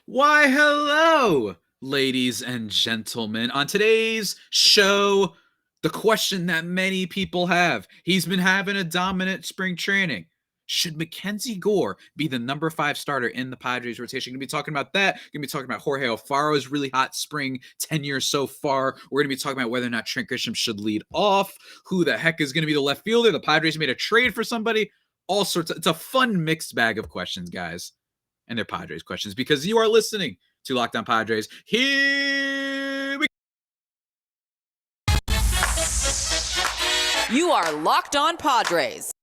Why, hello, ladies and gentlemen. On today's show, the question that many people have. He's been having a dominant spring training. Should MacKenzie Gore be the number 5 starter in the Padres rotation? Going to be talking about that. Going to be talking about Jorge Alfaro's really hot spring tenure so far. We're going to be talking about whether or not Trent Grisham should lead off. Who the heck is going to be the left fielder? The Padres made a trade for somebody. All sorts. It's a fun mixed bag of questions, guys. And they're Padres questions because you are listening to Locked On Padres. Here we You are Locked On Padres,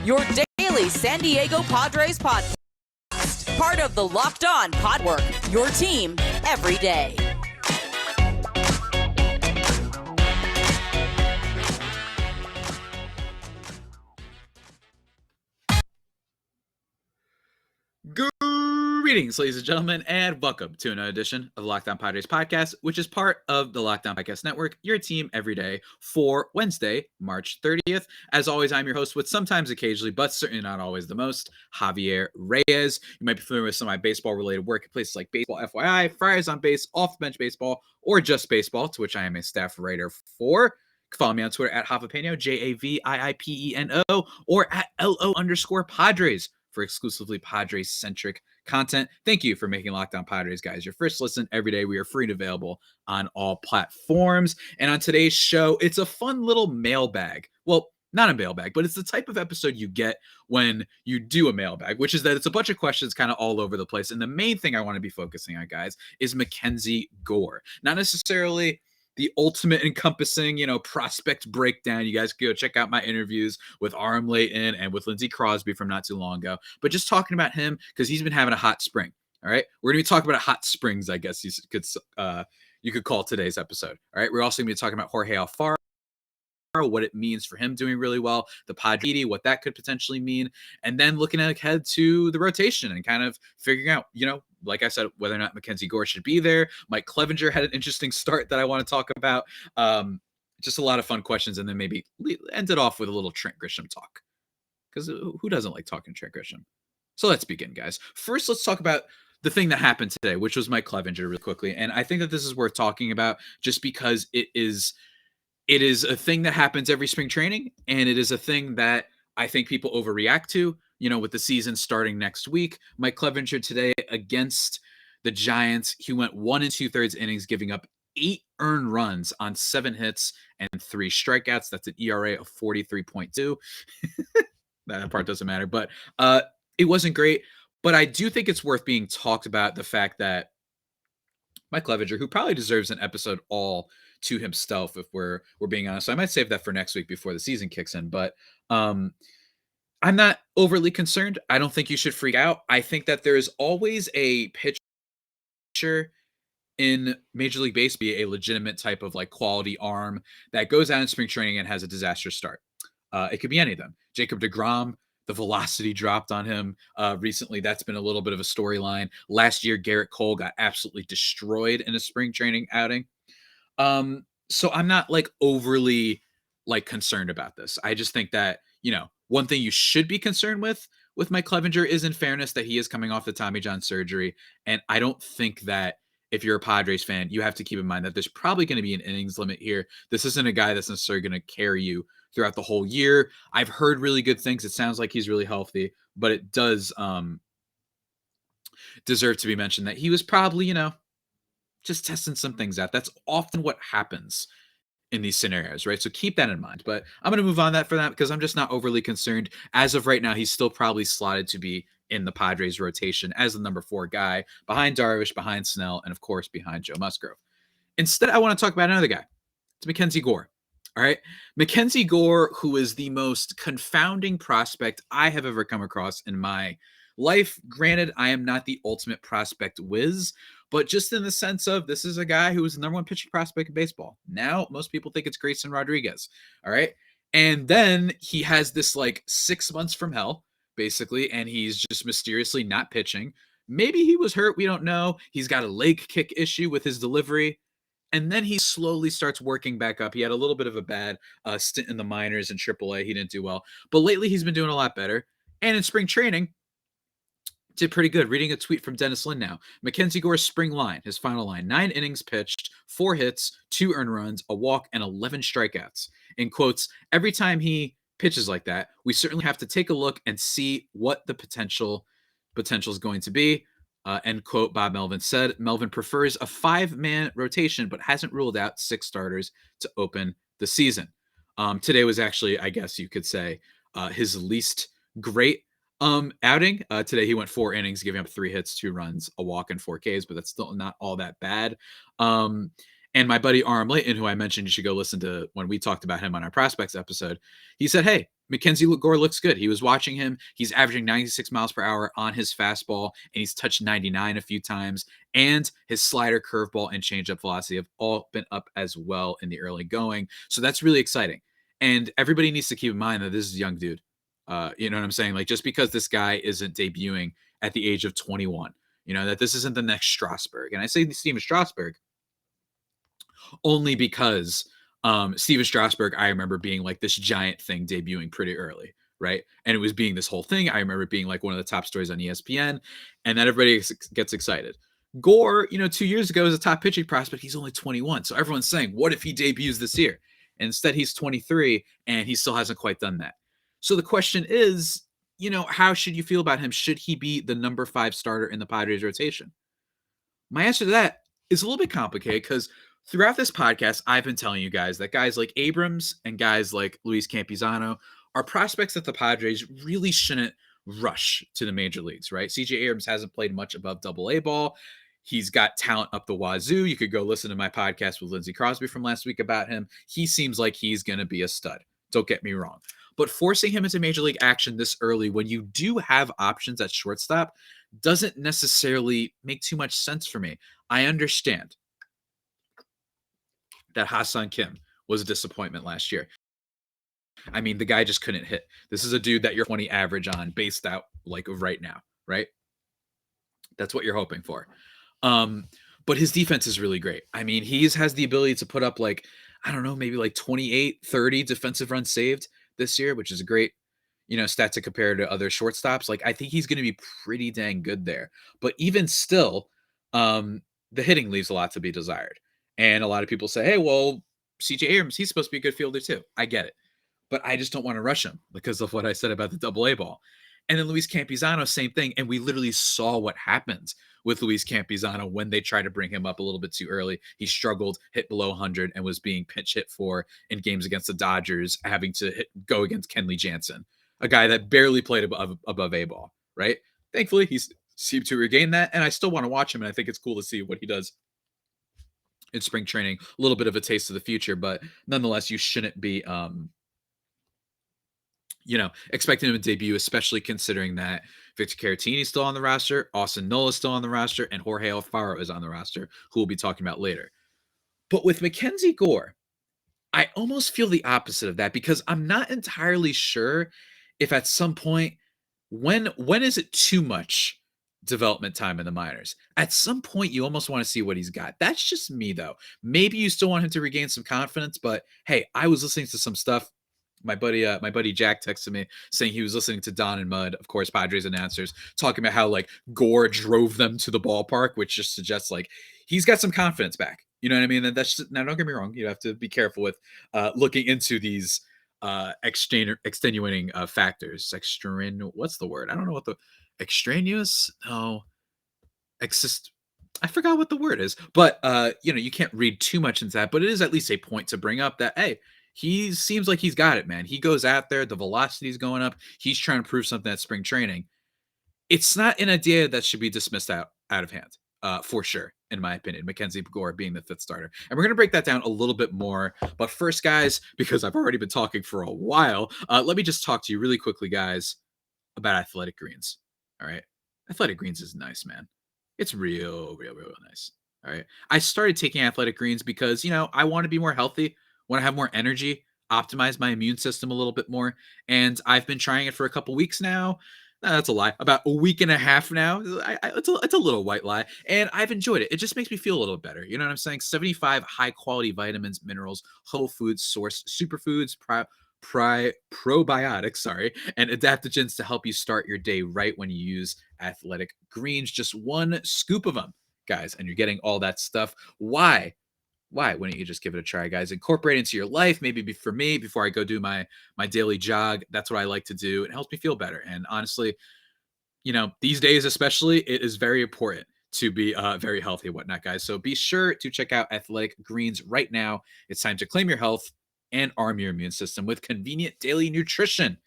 your daily San Diego Padres podcast. Part of the Locked On Podwork, your team every day. Greetings, ladies and gentlemen, and welcome to another edition of the Locked On Padres podcast, which is part of the Locked On Podcast Network, your team every day for Wednesday, March 30th. As always, I'm your host with sometimes occasionally, but certainly not always the most, Javier Reyes. You might be familiar with some of my baseball-related work at places like Baseball FYI, Friars on Base, Off Bench Baseball, or Just Baseball, to which I am a staff writer for. Follow me on Twitter at Javapeno, Javiipeno, or at LO_Padres for exclusively Padres-centric content. Thank you for making Locked On Padres, guys, your first listen every day. We are free and available on all platforms. And on today's show, it's a fun little mailbag. Well, not a mailbag, but it's the type of episode you get when you do a mailbag, which is that it's a bunch of questions kind of all over the place. And the main thing I want to be focusing on, guys, is MacKenzie Gore. Not necessarily the ultimate encompassing, prospect breakdown. You guys can go check out my interviews with Aram Layton and with Lindsey Crosby from not too long ago. But just talking about him because he's been having a hot spring. All right. We're going to be talking about hot springs, I guess you could call today's episode. All right. We're also going to be talking about Jorge Alfaro, what it means for him doing really well, the Padre, what that could potentially mean, and then looking ahead to the rotation and kind of figuring out, like I said, whether or not MacKenzie Gore should be there. Mike Clevinger had an interesting start that I want to talk about. Just a lot of fun questions, and then maybe end it off with a little Trent Grisham talk, because who doesn't like talking Trent Grisham? So let's begin, guys. First, let's talk about the thing that happened today, which was Mike Clevinger, really quickly. And I think that this is worth talking about just because it is a thing that happens every spring training, and it is a thing that I think people overreact to, with the season starting next week. Mike Clevinger today against the Giants, he went 1 2/3 innings, giving up 8 earned runs on 7 hits and 3 strikeouts. That's an ERA of 43.2. That part doesn't matter, but it wasn't great. But I do think it's worth being talked about, the fact that Mike Clevinger, who probably deserves an episode all to himself, if we're being honest. So I might save that for next week before the season kicks in. But I'm not overly concerned. I don't think you should freak out. I think that there is always a pitcher in Major League Baseball, be a legitimate type of quality arm that goes out in spring training and has a disastrous start. It could be any of them. Jacob deGrom, the velocity dropped on him recently. That's been a little bit of a storyline. Last year, Garrett Cole got absolutely destroyed in a spring training outing. So I'm not overly concerned about this. I just think that, one thing you should be concerned with Mike Clevinger is, in fairness, that he is coming off the Tommy John surgery. And I don't think that if you're a Padres fan, you have to keep in mind that there's probably going to be an innings limit here. This isn't a guy that's necessarily going to carry you throughout the whole year. I've heard really good things. It sounds like he's really healthy, but it does deserve to be mentioned that he was probably, just testing some things out. That's often what happens in these scenarios, right? So keep that in mind. But I'm going to move on for that because I'm just not overly concerned. As of right now, he's still probably slotted to be in the Padres rotation as the number 4 guy, behind Darvish, behind Snell, and of course behind Joe Musgrove. Instead, I want to talk about another guy. It's MacKenzie Gore. All right. MacKenzie Gore, who is the most confounding prospect I have ever come across in my life. Granted, I am not the ultimate prospect whiz, but just in the sense of, this is a guy who was the number 1 pitching prospect in baseball. Now, most people think it's Grayson Rodriguez. All right. And then he has this 6 months from hell, basically, and he's just mysteriously not pitching. Maybe he was hurt. We don't know. He's got a leg kick issue with his delivery. And then he slowly starts working back up. He had a little bit of a bad stint in the minors and AAA. He didn't do well. But lately, he's been doing a lot better. And in spring training, Did pretty good. Reading a tweet from Dennis Lin now. MacKenzie Gore's spring line, his final line: 9 innings pitched, 4 hits, 2 earned runs, a walk, and 11 strikeouts. In quotes, every time he pitches like that, we certainly have to take a look and see what the potential is going to be. End quote, Bob Melvin said. Melvin prefers a 5-man rotation, but hasn't ruled out 6 starters to open the season. Today was actually, I guess you could say, his least great outing. Today he went 4 innings, giving up 3 hits, 2 runs, a walk, and 4 Ks, but that's still not all that bad. And my buddy Aram Layton, who I mentioned you should go listen to when we talked about him on our prospects episode, he said, hey, MacKenzie Gore looks good. He was watching him. He's averaging 96 miles per hour on his fastball, and he's touched 99 a few times. And his slider, curveball, and changeup velocity have all been up as well in the early going. So that's really exciting. And everybody needs to keep in mind that this is a young dude. You know what I'm saying? Like, just because this guy isn't debuting at the age of 21, that this isn't the next Strasburg. And I say Steven Strasburg only because Steven Strasburg, I remember being like this giant thing debuting pretty early, right? And it was being this whole thing. I remember being like one of the top stories on ESPN, and then everybody gets excited. Gore, 2 years ago, was a top pitching prospect. He's only 21. So everyone's saying, what if he debuts this year? And instead, he's 23, and he still hasn't quite done that. So the question is, how should you feel about him? Should he be the number 5 starter in the Padres rotation? My answer to that is a little bit complicated because throughout this podcast, I've been telling you guys that guys like Abrams and guys like Luis Campusano are prospects that the Padres really shouldn't rush to the major leagues, right? CJ Abrams hasn't played much above AA ball. He's got talent up the wazoo. You could go listen to my podcast with Lindsey Crosby from last week about him. He seems like he's going to be a stud. Don't get me wrong. But forcing him into major league action this early when you do have options at shortstop doesn't necessarily make too much sense for me. I understand that Ha-Seong Kim was a disappointment last year. I mean, the guy just couldn't hit. This is a dude that you're 20 average on based out like right now, right? That's what you're hoping for. But his defense is really great. I mean, he has the ability to put up maybe like 28, 30 defensive runs saved this year, which is a great, stat to compare to other shortstops. Like, I think he's going to be pretty dang good there. But even still, the hitting leaves a lot to be desired. And a lot of people say, hey, well, CJ Abrams, he's supposed to be a good fielder too. I get it. But I just don't want to rush him because of what I said about the AA ball. And then Luis Campusano, same thing. And we literally saw what happened with Luis Campusano when they tried to bring him up a little bit too early. He struggled, hit below 100, and was being pinch hit for in games against the Dodgers, having to go against Kenley Jansen, a guy that barely played above A ball, right? Thankfully, he's seemed to regain that, and I still want to watch him, and I think it's cool to see what he does in spring training. A little bit of a taste of the future, but nonetheless, you shouldn't be expecting him to debut, especially considering that Victor Caratini is still on the roster, Austin Nola is still on the roster, and Jorge Alfaro is on the roster, who we'll be talking about later. But with MacKenzie Gore, I almost feel the opposite of that because I'm not entirely sure if at some point, when is it too much development time in the minors? At some point, you almost want to see what he's got. That's just me, though. Maybe you still want him to regain some confidence, but hey, I was listening to some stuff. My buddy Jack texted me saying he was listening to Don and Mud, of course, Padres announcers, talking about how Gore drove them to the ballpark, which just suggests he's got some confidence back. You know what I mean? And that's just, now don't get me wrong, you have to be careful with looking into these extenuating factors. What's the word? I don't know what the extraneous. No, I forgot what the word is, but you can't read too much into that. But it is at least a point to bring up that hey. He seems like he's got it, man. He goes out there. The velocity's going up. He's trying to prove something at spring training. It's not an idea that should be dismissed out of hand, for sure, in my opinion. MacKenzie Gore being the 5th starter. And we're going to break that down a little bit more. But first, guys, because I've already been talking for a while, let me just talk to you really quickly, guys, about Athletic Greens. All right? Athletic Greens is nice, man. It's real nice. All right? I started taking Athletic Greens because, I want to be more healthy. Want to have more energy, optimize my immune system a little bit more. And I've been trying it for a couple weeks now. No, that's a lie. About a week and a half now. It's a little white lie. And I've enjoyed it. It just makes me feel a little better. You know what I'm saying? 75 high quality vitamins, minerals, whole foods source, superfoods, probiotics, and adaptogens to help you start your day right when you use Athletic Greens. Just one scoop of them, guys, and you're getting all that stuff. Why wouldn't you just give it a try, guys? Incorporate it into your life. Maybe for me, before I go do my daily jog, that's what I like to do. It helps me feel better. And honestly, these days especially, it is very important to be very healthy and whatnot, guys. So be sure to check out Athletic Greens right now. It's time to claim your health and arm your immune system with convenient daily nutrition.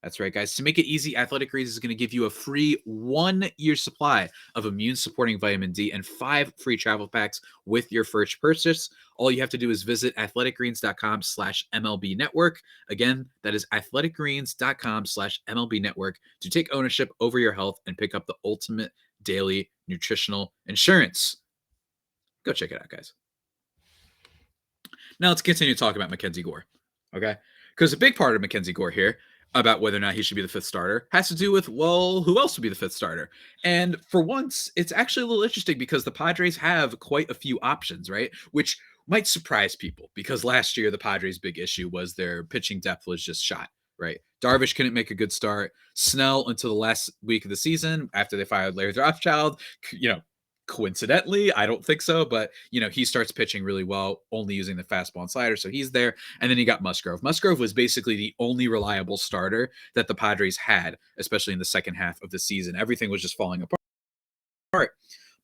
That's right, guys. To make it easy, Athletic Greens is going to give you a free 1-year supply of immune-supporting vitamin D and 5 free travel packs with your first purchase. All you have to do is visit athleticgreens.com/MLB network. Again, that is athleticgreens.com/MLB network to take ownership over your health and pick up the ultimate daily nutritional insurance. Go check it out, guys. Now let's continue talking about MacKenzie Gore, okay? Because a big part of MacKenzie Gore here about whether or not he should be the 5th starter has to do with, well, who else would be the 5th starter? And for once, it's actually a little interesting because the Padres have quite a few options, right? Which might surprise people because last year the Padres' big issue was their pitching depth was just shot, right? Darvish couldn't make a good start. Snell until the last week of the season after they fired Larry Rothschild, coincidentally, I don't think so, but he starts pitching really well, only using the fastball and slider, so he's there. And then you got Musgrove. Musgrove was basically the only reliable starter that the Padres had, especially in the second half of the season. Everything was just falling apart.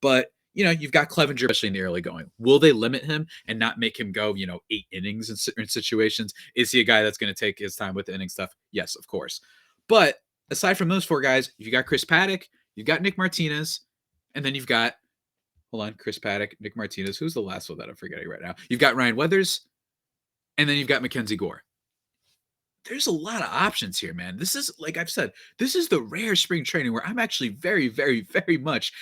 But you've got Clevinger, especially in the early going. Will they limit him and not make him go 8 innings in certain situations? Is he a guy that's going to take his time with the inning stuff? Yes, of course. But aside from those 4 guys, you got Chris Paddack, you've got Nick Martinez, and then you've got Chris Paddack, Nick Martinez. Who's the last one that I'm forgetting right now? You've got Ryan Weathers, and then you've got MacKenzie Gore. There's a lot of options here, man. This is, like I've said, this is the rare spring training where I'm actually very, very, very much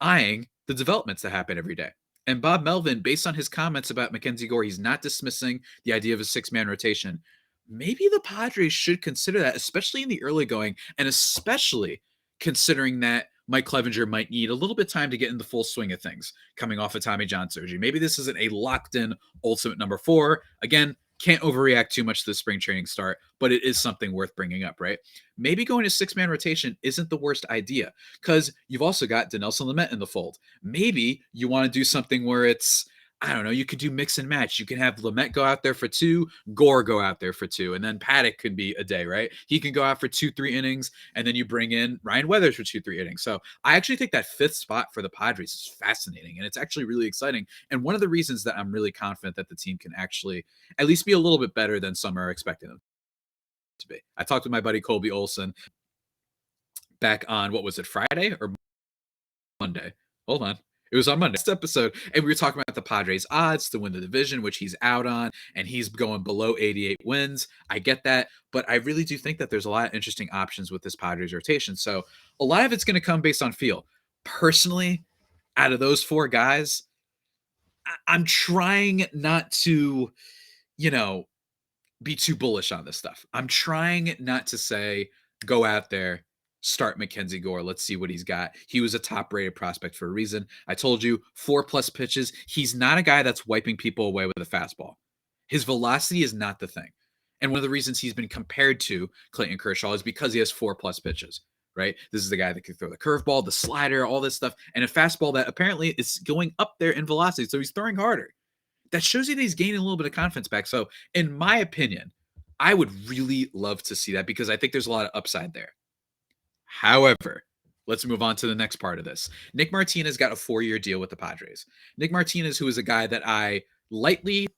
eyeing the developments that happen every day. And Bob Melvin, based on his comments about MacKenzie Gore, he's not dismissing the idea of a 6-man rotation. Maybe the Padres should consider that, especially in the early going, and especially considering that Mike Clevinger might need a little bit of time to get in the full swing of things coming off of Tommy John surgery. Maybe this isn't a locked-in ultimate number 4. Again, can't overreact too much to the spring training start, but it is something worth bringing up, right? Maybe going to 6-man rotation isn't the worst idea because you've also got Dinelson Lamet in the fold. Maybe you want to do something where it's, I don't know, you could do mix and match. You can have Lamet go out there for 2, Gore go out there for 2, and then Paddack could be a day, right? He can go out for 2-3 innings, and then you bring in Ryan Weathers for 2-3 innings. So I actually think that 5th spot for the Padres is fascinating, and it's actually really exciting. And one of the reasons that I'm really confident that the team can actually at least be a little bit better than some are expecting them to be. I talked with my buddy Colby Olson back on, what was it, Friday or Monday? Hold on. It was on Monday's episode, and we were talking about the Padres' odds to win the division, which he's out on, and he's going below 88 wins. I get that, but I really do think that there's a lot of interesting options with this Padres rotation. So a lot of it's going to come based on feel. Personally, out of those 4 guys, I'm trying not to, be too bullish on this stuff. I'm trying not to say, go out there, start MacKenzie Gore. Let's see what he's got. He was a top-rated prospect for a reason. I told you, 4+ pitches. He's not a guy that's wiping people away with a fastball. His velocity is not the thing. And one of the reasons he's been compared to Clayton Kershaw is because he has 4+ pitches, right? This is the guy that can throw the curveball, the slider, all this stuff, and a fastball that apparently is going up there in velocity, so he's throwing harder. That shows you that he's gaining a little bit of confidence back. So in my opinion, I would really love to see that because I think there's a lot of upside there. However, let's move on to the next part of this. Nick Martinez got a 4-year deal with the Padres. Nick Martinez, who is a guy that I moderately,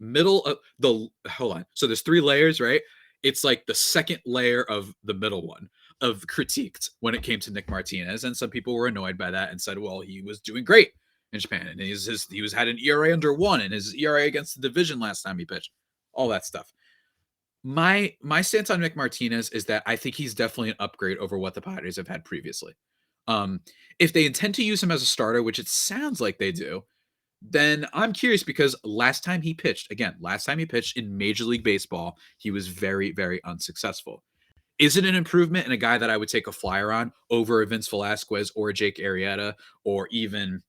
middle of the, hold on. So there's 3 layers, right? It's like the second layer of the middle one of critiqued when it came to Nick Martinez. And some people were annoyed by that and said, well, he was doing great in Japan. And he had an ERA under 1 and his ERA against the division last time he pitched, all that stuff. My stance on Nick Martinez is that I think he's definitely an upgrade over what the Padres have had previously. If they intend to use him as a starter, which it sounds like they do, then I'm curious because last time he pitched in Major League Baseball, he was very, very unsuccessful. Is it an improvement in a guy that I would take a flyer on over a Vince Velasquez or a Jake Arrieta or even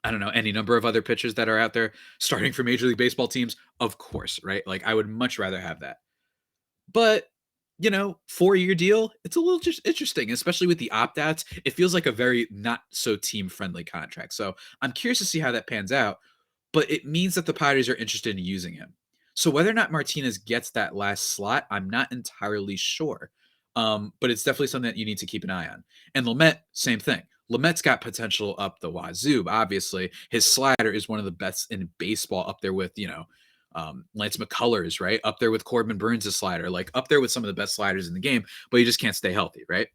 I don't know, any number of other pitchers that are out there starting for Major League Baseball teams? Of course, right? Like, I would much rather have that. But, 4-year deal, it's a little just interesting, especially with the opt-outs. It feels like a very not so team-friendly contract. So I'm curious to see how that pans out, but it means that the Padres are interested in using him. So whether or not Martinez gets that last slot, I'm not entirely sure. But it's definitely something that you need to keep an eye on. And Lamet, same thing. Lamet's got potential up the wazoo. Obviously, his slider is one of the best in baseball, up there with Lance McCullers, right? Up there with Corbin Burns' slider, like up there with some of the best sliders in the game, but he just can't stay healthy, right?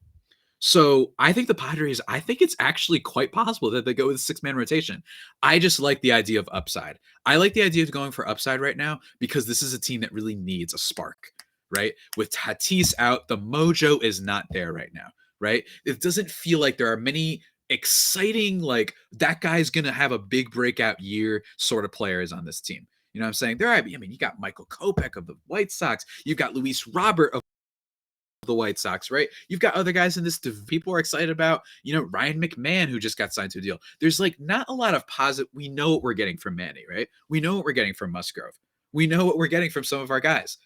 So I think the Padres, I think it's actually quite possible that they go with a 6-man rotation. I just like the idea of upside. I like the idea of going for upside right now because this is a team that really needs a spark, right? With Tatis out, the mojo is not there right now, right? It doesn't feel like there are many exciting, like that guy's going to have a big breakout year sort of players on this team. You know what I'm saying? You got Michael Kopech of the White Sox. You've got Luis Robert of the White Sox, right? You've got other guys in this. People are excited about, Ryan McMahon, who just got signed to a deal. There's like not a lot of positive. We know what we're getting from Manny, right? We know what we're getting from Musgrove. We know what we're getting from some of our guys.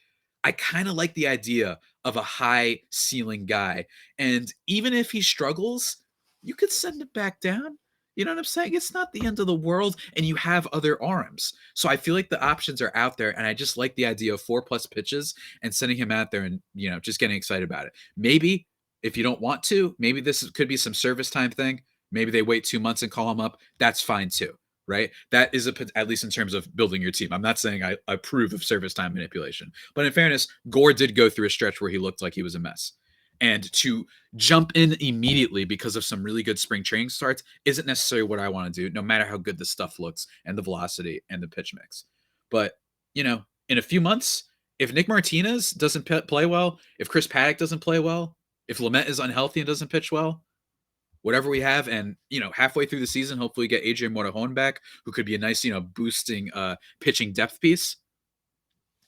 I kind of like the idea of a high ceiling guy. And even if he struggles, you could send him back down. You know what I'm saying? It's not the end of the world, and you have other arms. So I feel like the options are out there, and I just like the idea of 4+ pitches and sending him out there and, just getting excited about it. Maybe if you don't want to, maybe this could be some service time thing. Maybe they wait 2 months and call him up. That's fine too, right? That is at least in terms of building your team. I'm not saying I approve of service time manipulation, but in fairness, Gore did go through a stretch where he looked like he was a mess. And to jump in immediately because of some really good spring training starts isn't necessarily what I want to do, no matter how good the stuff looks and the velocity and the pitch mix. But, in a few months, if Nick Martinez doesn't play well, if Chris Paddack doesn't play well, if Lamet is unhealthy and doesn't pitch well, whatever we have, and, halfway through the season, hopefully we get Adrian Morejon back, who could be a nice, boosting pitching depth piece.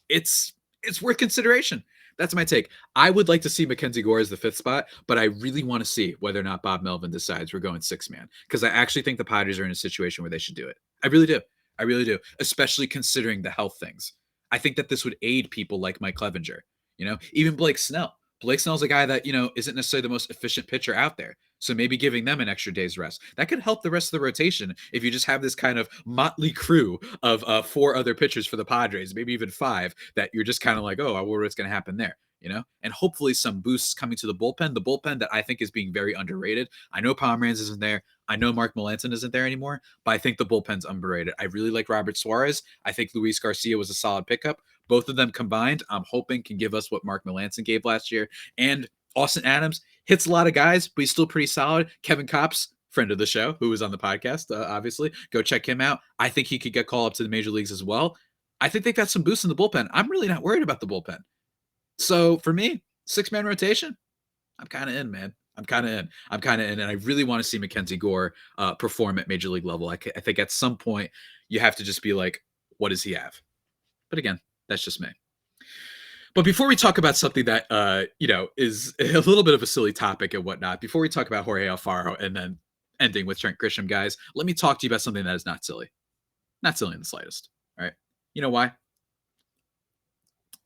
It's worth consideration. That's my take. I would like to see MacKenzie Gore as the 5th spot, but I really want to see whether or not Bob Melvin decides we're going 6-man, because I actually think the Padres are in a situation where they should do it. I really do. I really do, especially considering the health things. I think that this would aid people like Mike Clevinger, even Blake Snell. Blake Snell's a guy that, isn't necessarily the most efficient pitcher out there. So maybe giving them an extra day's rest. That could help the rest of the rotation if you just have this kind of motley crew of 4 other pitchers for the Padres, maybe even 5, that you're just kind of like, oh, I wonder what's going to happen there. And hopefully some boosts coming to the bullpen that I think is being very underrated. I know Pomeranz isn't there. I know Mark Melancon isn't there anymore, but I think the bullpen's underrated. I really like Robert Suarez. I think Luis Garcia was a solid pickup. Both of them combined, I'm hoping can give us what Mark Melancon gave last year. And Austin Adams hits a lot of guys, but he's still pretty solid. Kevin Kopps, friend of the show, who was on the podcast, obviously. Go check him out. I think he could get called up to the major leagues as well. I think they've got some boosts in the bullpen. I'm really not worried about the bullpen. So for me, 6-man rotation, I'm kind of in, man. I'm kind of in, and I really want to see MacKenzie Gore perform at major league level. I think at some point you have to just be like, what does he have? But again, that's just me. But before we talk about something that is a little bit of a silly topic and whatnot, before we talk about Jorge Alfaro and then ending with Trent Grisham, guys, let me talk to you about something that is not silly. Not silly in the slightest. All right. You know why?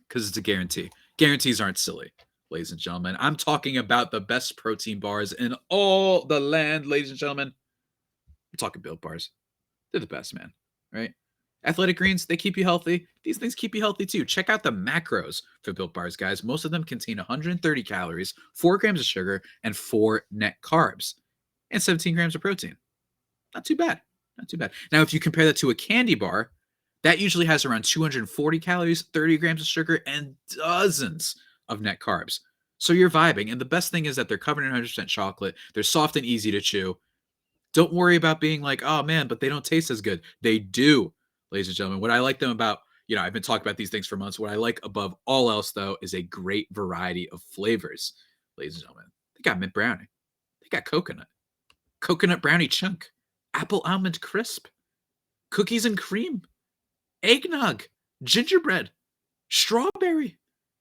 Because it's a guarantee. Guarantees aren't silly, ladies and gentlemen. I'm talking about the best protein bars in all the land, ladies and gentlemen. I'm talking Built Bars. They're the best, man. Right? Athletic Greens, they keep you healthy. These things keep you healthy too. Check out the macros for Built Bars, guys. Most of them contain 130 calories, 4 grams of sugar, and 4 net carbs, and 17 grams of protein. Not too bad. Not too bad. Now, if you compare that to a candy bar, that usually has around 240 calories, 30 grams of sugar, and dozens of net carbs. So you're vibing. And the best thing is that they're covered in 100% chocolate. They're soft and easy to chew. Don't worry about being like, oh man, but they don't taste as good. They do, ladies and gentlemen. What I like them about, I've been talking about these things for months. What I like above all else, though, is a great variety of flavors, ladies and gentlemen. They got mint brownie. They got coconut brownie chunk, apple almond crisp, cookies and cream, eggnog, gingerbread, strawberry.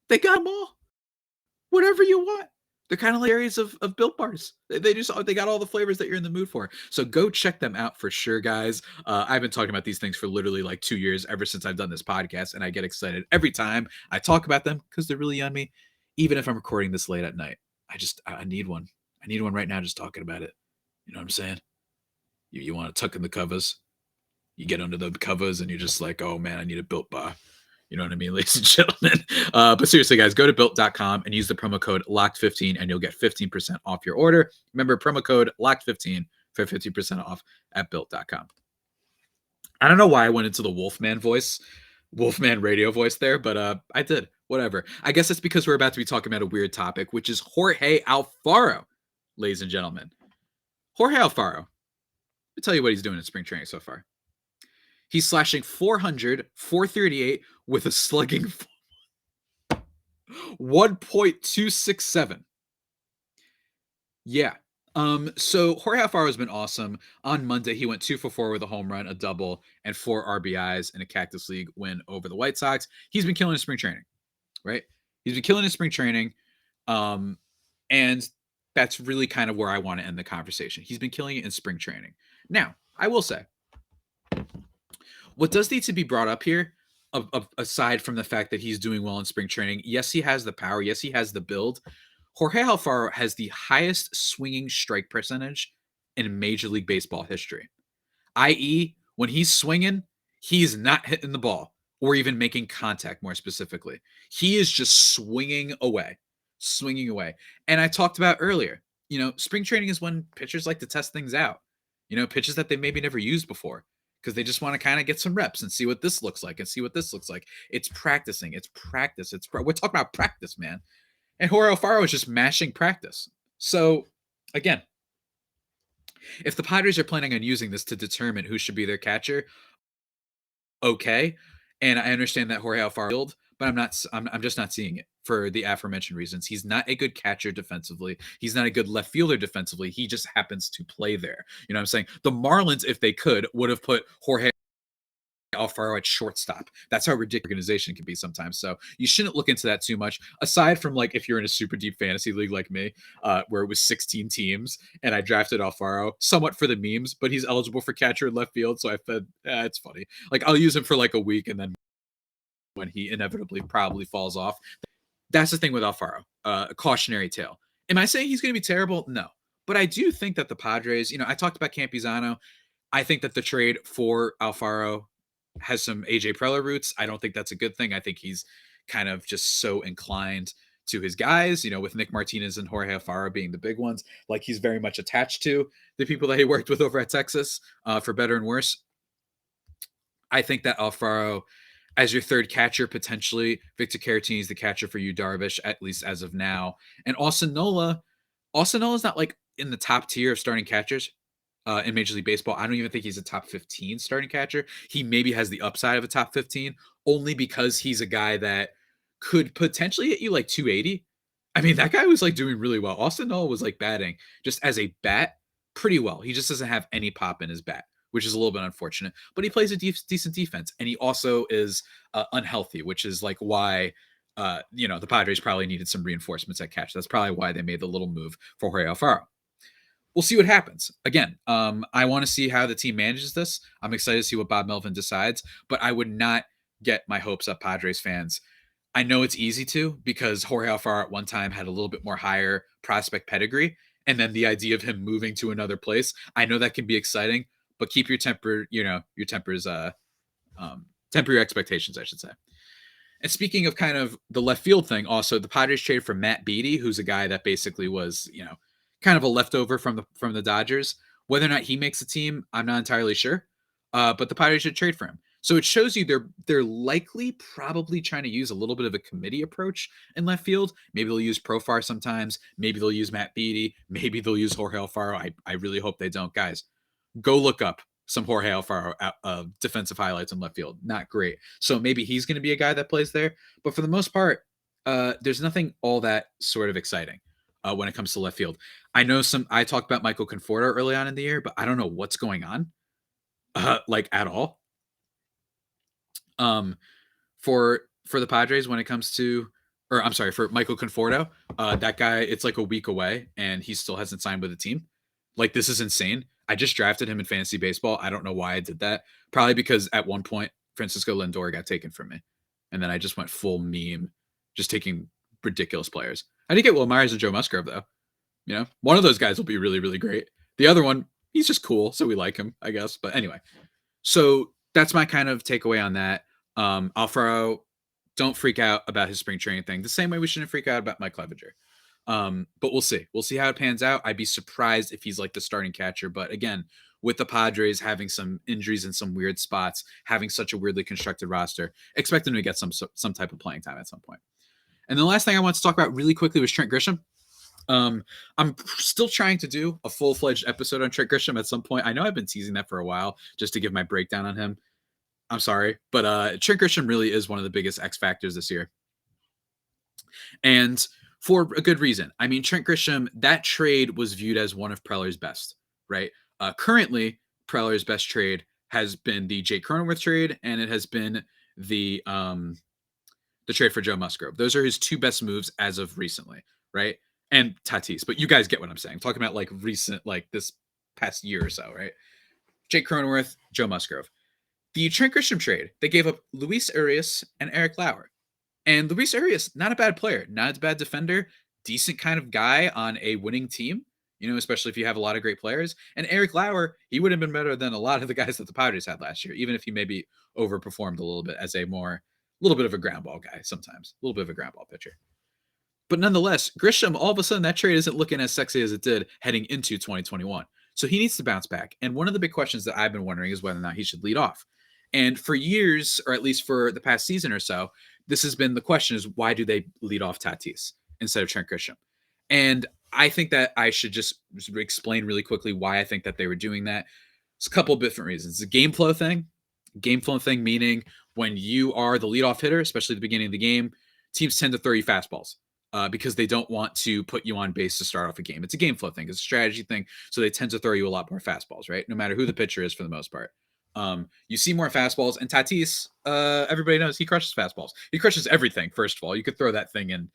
They got them all. Whatever you want. They're kind of like areas of Built Bars. They got all the flavors that you're in the mood for. So go check them out for sure, guys. I've been talking about these things for literally like 2 years, ever since I've done this podcast, and I get excited every time I talk about them because they're really yummy. Even if I'm recording this late at night, I need one. I need one right now, just talking about it. You know what I'm saying? You want to tuck in the covers. You get under the covers and you're just like, oh man, I need a Built Bar. You know what I mean, ladies and gentlemen? But seriously, guys, go to built.com and use the promo code LOCKED15 and you'll get 15% off your order. Remember, promo code LOCKED15 for 15% off at built.com. I don't know why I went into the Wolfman radio voice there, but I did. Whatever. I guess it's because we're about to be talking about a weird topic, which is Jorge Alfaro, ladies and gentlemen. Jorge Alfaro. Let me tell you what he's doing in spring training so far. He's slashing 400, 438 with a slugging 1.267. Yeah. So Jorge Alfaro has been awesome. On Monday, he went 2 for 4 with a home run, a double, and 4 RBIs in a Cactus League win over the White Sox. He's been killing in spring training, right? He's been killing in spring training. And that's really kind of where I want to end the conversation. He's been killing it in spring training. Now, I will say, what does need to be brought up here, aside from the fact that he's doing well in spring training, yes, he has the power. Yes, he has the build. Jorge Alfaro has the highest swinging strike percentage in Major League Baseball history, i.e., when he's swinging, he's not hitting the ball or even making contact, more specifically. He is just swinging away. And I talked about earlier, spring training is when pitchers like to test things out, pitches that they maybe never used before, because they just want to kind of get some reps and see what this looks like and see what this looks like. It's practicing. It's practice. We're talking about practice, man. And Jorge Alfaro is just mashing practice. So, again, if the Padres are planning on using this to determine who should be their catcher, okay. And I understand that Jorge Alfaro, but I'm just not seeing it for the aforementioned reasons. He's not a good catcher defensively. He's not a good left fielder defensively. He just happens to play there. You know what I'm saying? The Marlins, if they could, would have put Jorge Alfaro at shortstop. That's how ridiculous organization can be sometimes. So you shouldn't look into that too much. Aside from like if you're in a super deep fantasy league like me, where it was 16 teams and I drafted Alfaro somewhat for the memes, but he's eligible for catcher in left field. So I said, it's funny. Like I'll use him for like a week, and then when he inevitably probably falls off. That's the thing with Alfaro. A cautionary tale. Am I saying he's going to be terrible? No. But I do think that the Padres, I talked about Campizano. I think that the trade for Alfaro has some AJ Preller roots. I don't think that's a good thing. I think he's kind of just so inclined to his guys, with Nick Martinez and Jorge Alfaro being the big ones. Like he's very much attached to the people that he worked with over at Texas, for better and worse. I think that Alfaro, as your third catcher, potentially, Victor Caratini is the catcher for you, Darvish, at least as of now. And Austin Nola is not like in the top tier of starting catchers in Major League Baseball. I don't even think he's a top 15 starting catcher. He maybe has the upside of a top 15 only because he's a guy that could potentially hit you like 280. I mean, that guy was like doing really well. Austin Nola was like batting just as a bat pretty well. He just doesn't have any pop in his bat, which is a little bit unfortunate, but he plays a decent defense, and he also is unhealthy, which is like why, the Padres probably needed some reinforcements at catch. That's probably why they made the little move for Jorge Alfaro. We'll see what happens. Again, I want to see how the team manages this. I'm excited to see what Bob Melvin decides, but I would not get my hopes up, Padres fans. I know it's easy to, because Jorge Alfaro at one time had a little bit more higher prospect pedigree, and then the idea of him moving to another place, I know that can be exciting, but keep your temper, temper your expectations, I should say. And speaking of kind of the left field thing, also the Padres traded for Matt Beatty, who's a guy that basically was, kind of a leftover from the Dodgers. Whether or not he makes the team, I'm not entirely sure. But the Padres should trade for him. So it shows you they're likely probably trying to use a little bit of a committee approach in left field. Maybe they'll use Profar sometimes. Maybe they'll use Matt Beatty. Maybe they'll use Jorge Alfaro. I really hope they don't. Guys, go look up some Jorge Alfaro defensive highlights in left field. Not great. So maybe he's going to be a guy that plays there. But for the most part, there's nothing all that sort of exciting when it comes to left field. I talked about Michael Conforto early on in the year, but I don't know what's going on, like at all. For the Padres when it comes to or I'm sorry, for Michael Conforto. That guy, it's like a week away and he still hasn't signed with the team. Like, this is insane. I just drafted him in fantasy baseball. I don't know why I did that. Probably because at one point Francisco Lindor got taken from me. And then I just went full meme, just taking ridiculous players. I did get Will Myers and Joe Musgrove, though. You know, one of those guys will be really, really great. The other one, he's just cool, so we like him, I guess. But anyway, so that's my kind of takeaway on that. Alfaro, don't freak out about his spring training thing. The same way we shouldn't freak out about Mike Clevinger. But we'll see. We'll see how it pans out. I'd be surprised if he's like the starting catcher. But again, with the Padres having some injuries in some weird spots, having such a weirdly constructed roster, expect him to get some type of playing time at some point. And the last thing I want to talk about really quickly was Trent Grisham. I'm still trying to do a full-fledged episode on Trent Grisham at some point. I know I've been teasing that for a while just to give my breakdown on him. I'm sorry, but Trent Grisham really is one of the biggest X factors this year. And for a good reason. I mean, Trent Grisham, that trade was viewed as one of Preller's best, right? Currently, Preller's best trade has been the Jake Cronenworth trade, and it has been the trade for Joe Musgrove. Those are his two best moves as of recently, right? And Tatis, but you guys get what I'm saying. I'm talking about like recent, like this past year or so, right? Jake Cronenworth, Joe Musgrove. The Trent Grisham trade, they gave up Luis Urias and Eric Lauer. And Luis Urias, not a bad player, not a bad defender, decent kind of guy on a winning team, you know, especially if you have a lot of great players. And Eric Lauer, he would have been better than a lot of the guys that the Padres had last year, even if he maybe overperformed a little bit as a little bit of a ground ball guy sometimes, a little bit of a ground ball pitcher. But nonetheless, Grisham, all of a sudden, that trade isn't looking as sexy as it did heading into 2021. So he needs to bounce back. And one of the big questions that I've been wondering is whether or not he should lead off. And for years, or at least for the past season or so, this has been the question is why do they lead off Tatis instead of Trent Grisham? And I think that I should just explain really quickly why I think that they were doing that. It's a couple of different reasons. It's a game flow thing. Game flow thing meaning when you are the leadoff hitter, especially at the beginning of the game, teams tend to throw you fastballs because they don't want to put you on base to start off a game. It's a game flow thing. It's a strategy thing. So they tend to throw you a lot more fastballs, right? No matter who the pitcher is for the most part. You see more fastballs, and Tatis, everybody knows he crushes fastballs. He crushes everything, first of all. You could throw that thing in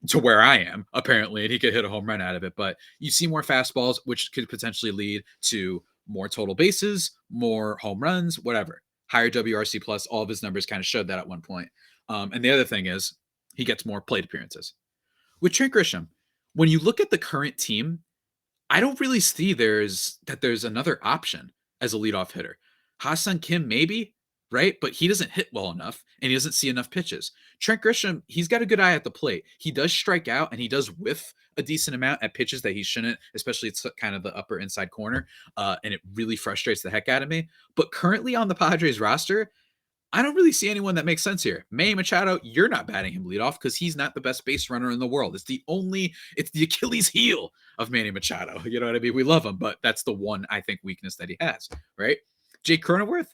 to where I am, apparently, and he could hit a home run out of it. But you see more fastballs, which could potentially lead to more total bases, more home runs, whatever. Higher WRC plus. All of his numbers kind of showed that at one point. And the other thing is he gets more plate appearances. With Trent Grisham, when you look at the current team, I don't really see there's another option as a leadoff hitter. Ha-Seong Kim, maybe, right? But he doesn't hit well enough, and he doesn't see enough pitches. Trent Grisham, he's got a good eye at the plate. He does strike out, and he does whiff a decent amount at pitches that he shouldn't, especially it's kind of the upper inside corner, and it really frustrates the heck out of me. But currently on the Padres roster, I don't really see anyone that makes sense here. Manny Machado, you're not batting him leadoff because he's not the best base runner in the world. It's the Achilles heel of Manny Machado. You know what I mean? We love him, but that's the one, I think, weakness that he has, right? Jake Cronenworth,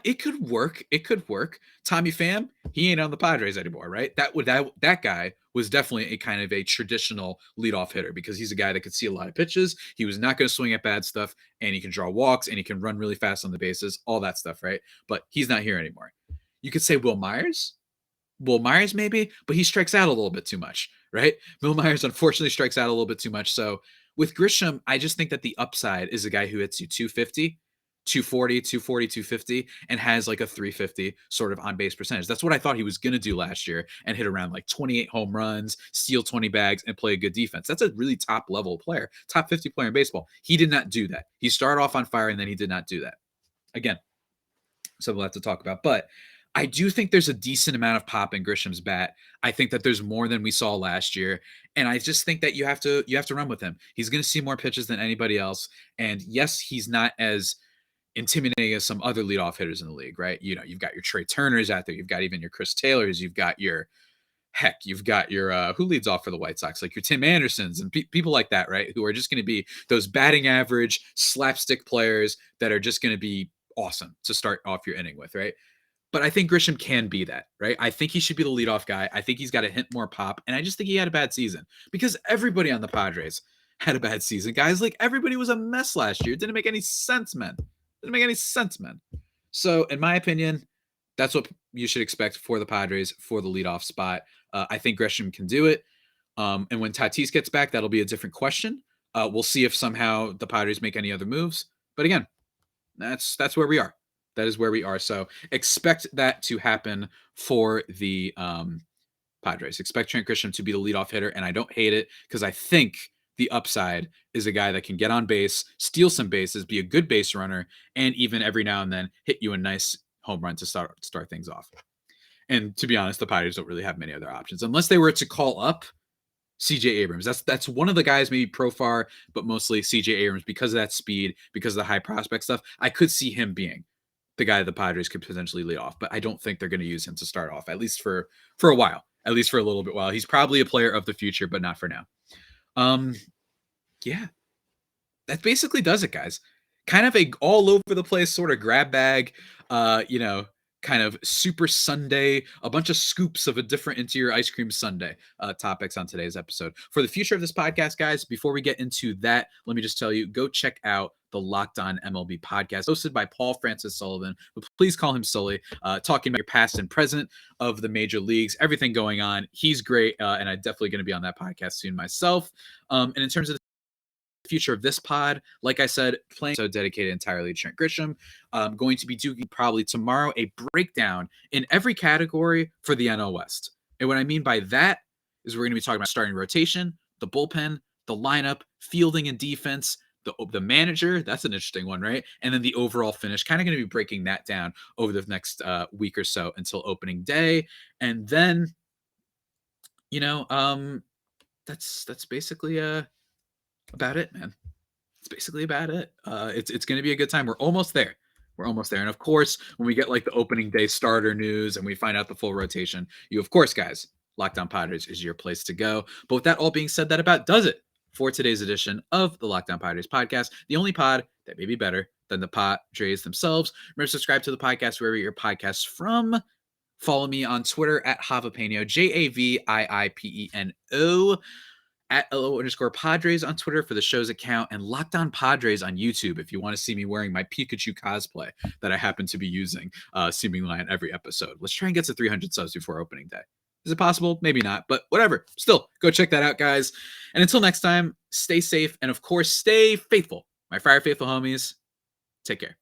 it could work. It could work. Tommy Pham, he ain't on the Padres anymore, right? That guy was definitely a kind of a traditional leadoff hitter because he's a guy that could see a lot of pitches. He was not going to swing at bad stuff, and he can draw walks, and he can run really fast on the bases, all that stuff, right? But he's not here anymore. You could say Will Myers. Will Myers maybe, but he strikes out a little bit too much, right? Will Myers unfortunately strikes out a little bit too much. So with Grisham, I just think that the upside is a guy who hits you 250, 240, 240, 250, and has like a 350 sort of on base percentage. That's what I thought he was going to do last year and hit around like 28 home runs, steal 20 bags, and play a good defense. That's a really top level player, top 50 player in baseball. He did not do that. He started off on fire and then he did not do that. Again, so we'll have to talk about. But I do think there's a decent amount of pop in Grisham's bat. I think that there's more than we saw last year. And I just think that you have to run with him. He's going to see more pitches than anybody else. And yes, he's not as intimidating as some other leadoff hitters in the league, right? You know, you've got your Trey Turners out there. You've got even your Chris Taylors. You've got your who leads off for the White Sox? Like your Tim Andersons and people like that, right? Who are just going to be those batting average slapstick players that are just going to be awesome to start off your inning with, right? But I think Grisham can be that, right? I think he should be the leadoff guy. I think he's got to hit more pop. And I just think he had a bad season because everybody on the Padres had a bad season, guys. Like everybody was a mess last year. It didn't make any sense, man. Doesn't make any sense, man. So, in my opinion, that's what you should expect for the Padres for the leadoff spot. I think Grisham can do it. And when Tatis gets back, that'll be a different question. We'll see if somehow the Padres make any other moves. But again, that's where we are. That is where we are. So expect that to happen for the Padres. Expect Trent Grisham to be the leadoff hitter, and I don't hate it because I think the upside is a guy that can get on base, steal some bases, be a good base runner, and even every now and then hit you a nice home run to start things off. And to be honest, the Padres don't really have many other options unless they were to call up CJ Abrams. That's one of the guys, maybe Profar, but mostly CJ Abrams because of that speed, because of the high prospect stuff. I could see him being the guy the Padres could potentially lead off, but I don't think they're going to use him to start off, at least for a while, at least for a little bit while. He's probably a player of the future, but not for now. Yeah, that basically does it, guys. Kind of a all over the place sort of grab bag, kind of super Sunday, a bunch of scoops of a different interior ice cream sundae topics on today's episode. For the future of this podcast, guys, before we get into that, let me just tell you, go check out the Locked On MLB podcast hosted by Paul Francis Sullivan, but please call him Sully, talking about your past and present of the major leagues, everything going on. He's great, and I'm definitely going to be on that podcast soon myself. And in terms of the future of this pod, like I said, playing so dedicated entirely to Trent Grisham. I'm going to be doing probably tomorrow a breakdown in every category for the NL West. And what I mean by that is we're going to be talking about starting rotation, the bullpen, the lineup, fielding and defense, the manager. That's an interesting one, right? And then the overall finish. Kind of going to be breaking that down over the next week or so until opening day. And then, that's basically about it, man. It's basically about it. It's going to be a good time. We're almost there. And of course, when we get like the opening day starter news and we find out the full rotation, you, of course, guys, Locked On Padres is your place to go. But with that all being said, that about does it for today's edition of the Locked On Padres podcast, the only pod that may be better than the Padres themselves. Remember to subscribe to the podcast wherever your podcasts from. Follow me on Twitter at Javapeno, JAVIIPENO. At @LO_Padres on Twitter for the show's account, and Locked On Padres on YouTube if you want to see me wearing my Pikachu cosplay that I happen to be using seemingly on every episode. Let's try and get to 300 subs before opening day. Is it possible? Maybe not, but whatever. Still, go check that out, guys. And until next time, stay safe and, of course, stay faithful. My Friar Faithful homies, take care.